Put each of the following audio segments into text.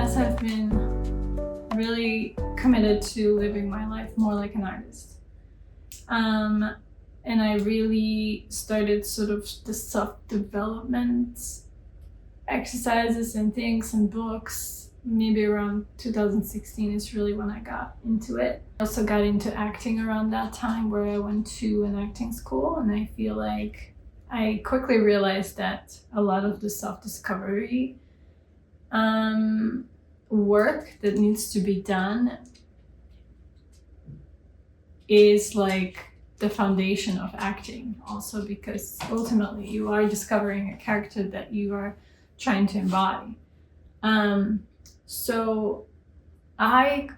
as I've been really committed to living my life more like an artist. And I really started sort of the self-development exercises and things and books. Maybe around 2016 is really when I got into it. I also got into acting around that time, where I went to an acting school, and I feel like I quickly realized that a lot of the self-discovery work that needs to be done is like the foundation of acting, also because ultimately you are discovering a character that you are trying to embody. So I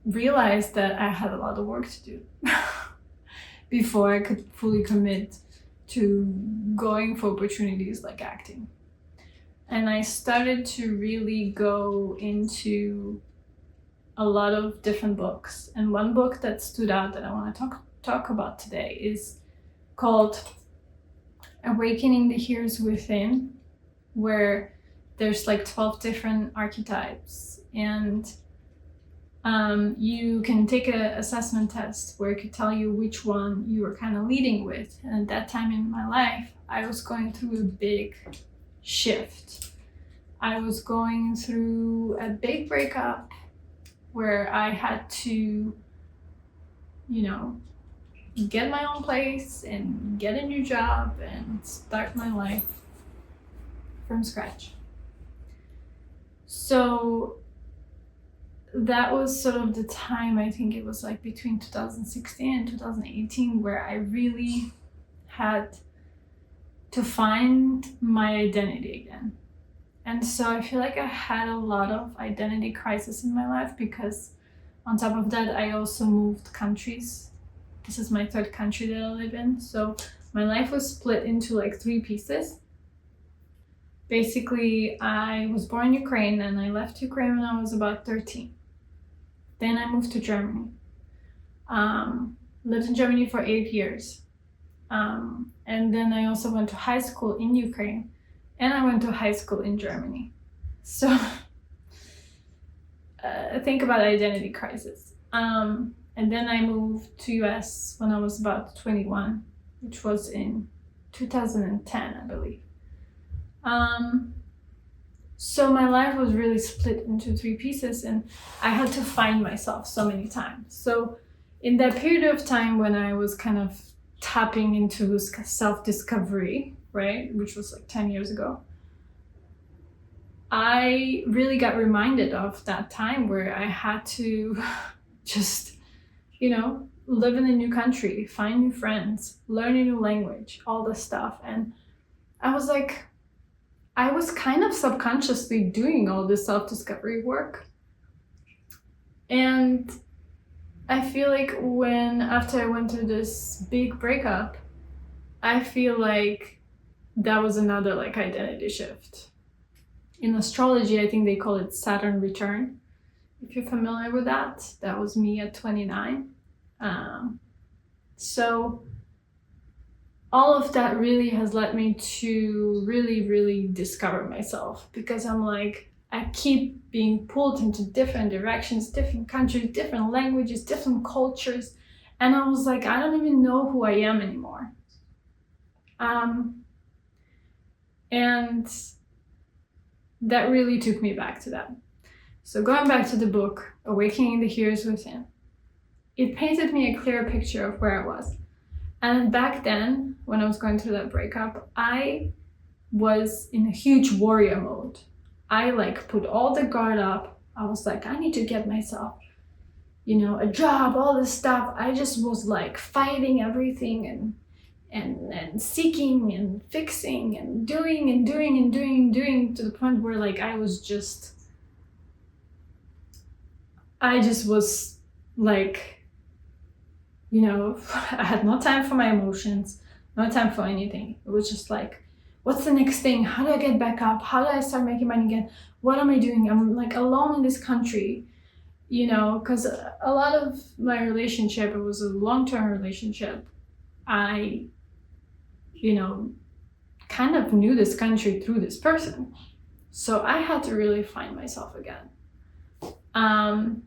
realized that I had a lot of work to do before I could fully commit to going for opportunities like acting. And I started to really go into a lot of different books. And one book that stood out that I want to talk about today is called Awakening the Heroes Within, where there's like 12 different archetypes, and you can take an assessment test where it could tell you which one you were kind of leading with. And at that time in my life, I was going through a big shift. I was going through a big breakup where I had to, get my own place and get a new job and start my life from scratch. So that was sort of the time, I think it was like between 2016 and 2018, where I really had to find my identity again. And so I feel like I had a lot of identity crisis in my life, because on top of that, I also moved countries. This is my third country that I live in. So my life was split into like 3 pieces. Basically, I was born in Ukraine, and I left Ukraine when I was about 13. Then I moved to Germany. Lived in Germany for 8 years. And then I also went to high school in Ukraine, and I went to high school in Germany. So think about identity crisis. And then I moved to US when I was about 21, which was in 2010, I believe. So my life was really split into 3 pieces, and I had to find myself so many times. So in that period of time when I was kind of tapping into self-discovery, right, which was like 10 years ago, I really got reminded of that time where I had to just, live in a new country, find new friends, learn a new language, all this stuff. And I was like, I was kind of subconsciously doing all this self-discovery work. And I feel like after I went through this big breakup, I feel like that was another like identity shift. In astrology, I think they call it Saturn return. If you're familiar with that, that was me at 29. So all of that really has led me to really, really discover myself, because I'm like, I keep being pulled into different directions, different countries, different languages, different cultures. And I was like, I don't even know who I am anymore. And that really took me back to that. So going back to the book, Awakening the Heroes Within, it painted me a clear picture of where I was. And back then, when I was going through that breakup, I was in a huge warrior mode. I like put all the guard up. I was like, I need to get myself, a job, all this stuff. I just was like fighting everything and seeking and fixing and doing to the point where like I just was like, I had no time for my emotions, no time for anything. It was just like, what's the next thing? How do I get back up? How do I start making money again? What am I doing? I'm like alone in this country, because a lot of my relationship, it was a long-term relationship. I, kind of knew this country through this person. So I had to really find myself again. And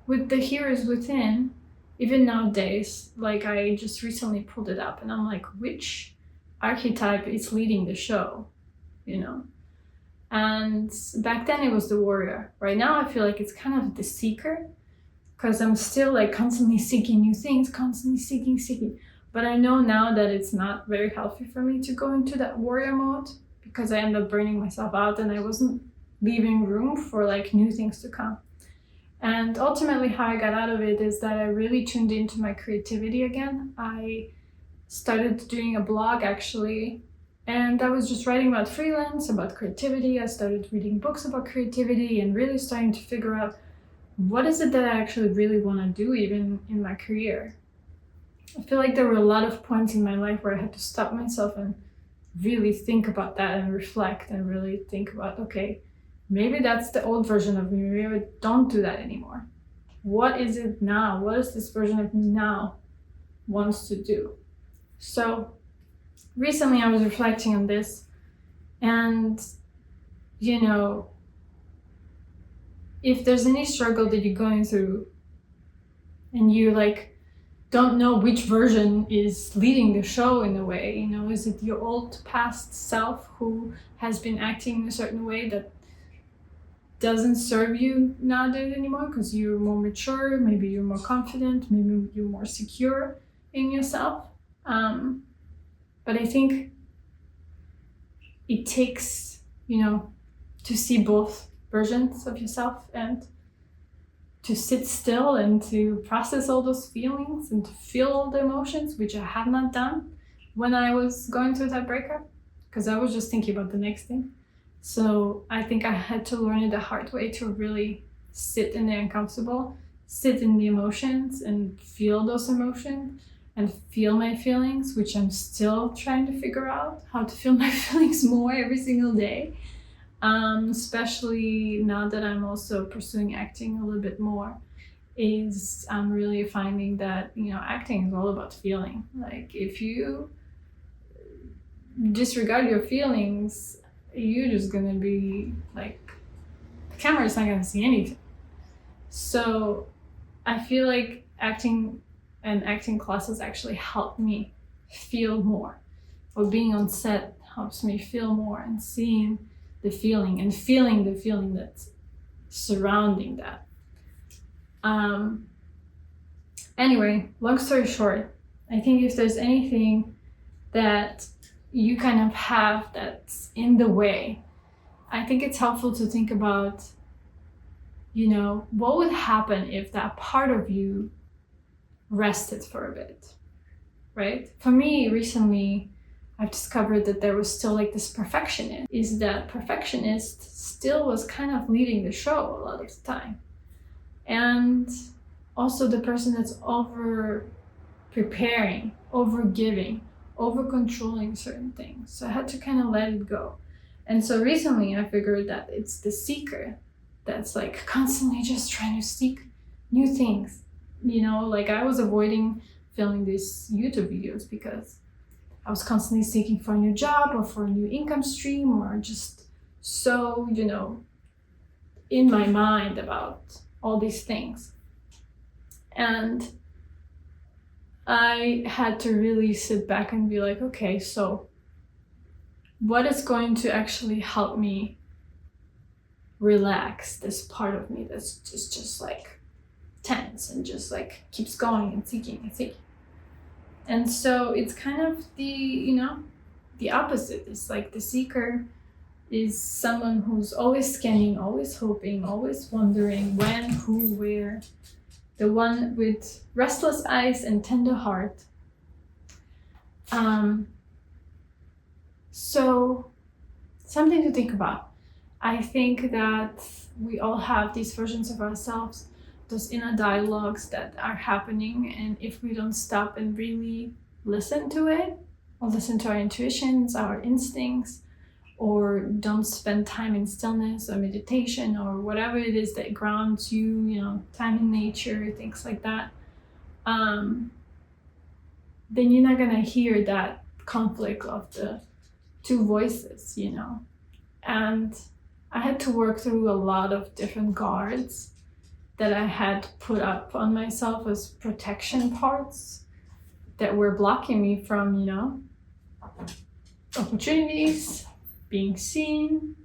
with the heroes within, even nowadays, like I just recently pulled it up and I'm like, which archetype is leading the show, you know? And back then it was the warrior. Right now I feel like it's kind of the seeker, because I'm still like constantly seeking new things, constantly seeking. But I know now that it's not very healthy for me to go into that warrior mode, because I end up burning myself out and I wasn't leaving room for like new things to come. And ultimately how I got out of it is that I really tuned into my creativity again. I started doing a blog actually, and I was just writing about freelance, about creativity. I started reading books about creativity and really starting to figure out what is it that I actually really want to do even in my career. I feel like there were a lot of points in my life where I had to stop myself and really think about that and reflect and really think about, okay, maybe that's the old version of me. Maybe I don't do that anymore. What is it now? What is this version of me now wants to do? So recently I was reflecting on this, and you know, if there's any struggle that you're going through and you like don't know which version is leading the show in a way, you know, is it your old past self who has been acting in a certain way that doesn't serve you nowadays anymore because you're more mature, maybe you're more confident, maybe you're more secure in yourself. But I think it takes, you know, to see both versions of yourself and to sit still and to process all those feelings and to feel all the emotions, which I had not done when I was going through that breakup, because I was just thinking about the next thing. So I think I had to learn it the hard way to really sit in the uncomfortable, sit in the emotions and feel those emotions and feel my feelings, which I'm still trying to figure out how to feel my feelings more every single day. Especially now that I'm also pursuing acting a little bit more, is I'm really finding that, you know, acting is all about feeling. Like if you disregard your feelings, you're just gonna be like, the camera's not gonna see anything. So I feel like acting and acting classes actually help me feel more, or being on set helps me feel more and seeing the feeling and feeling the feeling that's surrounding that. Anyway, long story short, I think if there's anything that you kind of have that's in the way, I think it's helpful to think about, you know, what would happen if that part of you rested for a bit, right? For me, recently, I've discovered that there was still like this perfectionist, is that perfectionist still was kind of leading the show a lot of the time. And also the person that's over preparing, over giving, over controlling certain things. So I had to kind of let it go. And so recently I figured that it's the seeker that's like constantly just trying to seek new things. You know, like I was avoiding filming these YouTube videos because I was constantly seeking for a new job or for a new income stream, or just so, you know, in my mind about all these things. And I had to really sit back and be like, okay, so what is going to actually help me relax this part of me that's just like tense and just like keeps going and seeking and seeking. And so it's kind of the, you know, the opposite. It's like the seeker is someone who's always scanning, always hoping, always wondering when, who, where. The one with restless eyes and tender heart. So something to think about. I think that we all have these versions of ourselves, those inner dialogues that are happening, and if we don't stop and really listen to it, or listen to our intuitions, our instincts, or don't spend time in stillness or meditation or whatever it is that grounds you, you know, time in nature, things like that, then you're not gonna hear that conflict of the two voices, you know. And I had to work through a lot of different guards that I had put up on myself as protection parts that were blocking me from, opportunities, being seen,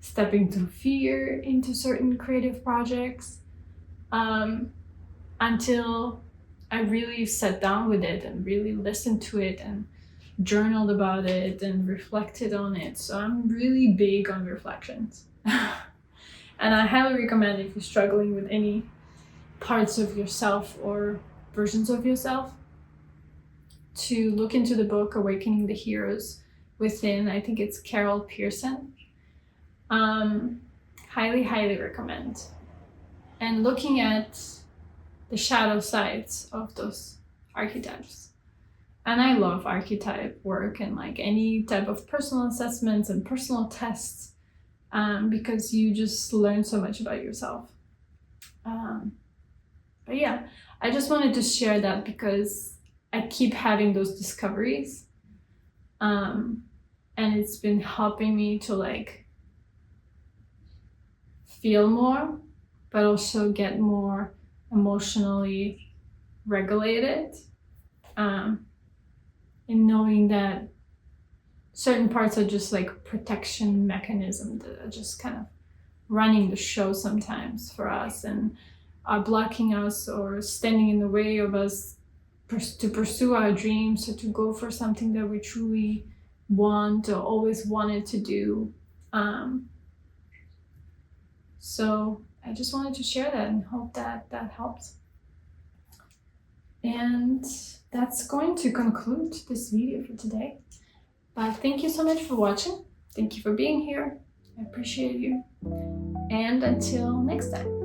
stepping through fear into certain creative projects, until I really sat down with it and really listened to it and journaled about it and reflected on it. So I'm really big on reflections. And I highly recommend, if you're struggling with any parts of yourself or versions of yourself, to look into the book Awakening the Heroes Within. I think it's Carol Pearson. Highly recommend. And looking at the shadow sides of those archetypes. And I love archetype work and like any type of personal assessments and personal tests, because you just learn so much about yourself. But yeah, I just wanted to share that because I keep having those discoveries, and it's been helping me to like feel more, but also get more emotionally regulated, in knowing that certain parts are just like protection mechanisms that are just kind of running the show sometimes for us and are blocking us or standing in the way of us to pursue our dreams or to go for something that we truly want or always wanted to do. So I just wanted to share that and hope that that helps. And that's going to conclude this video for today. But thank you so much for watching. Thank you for being here. I appreciate you. And until next time.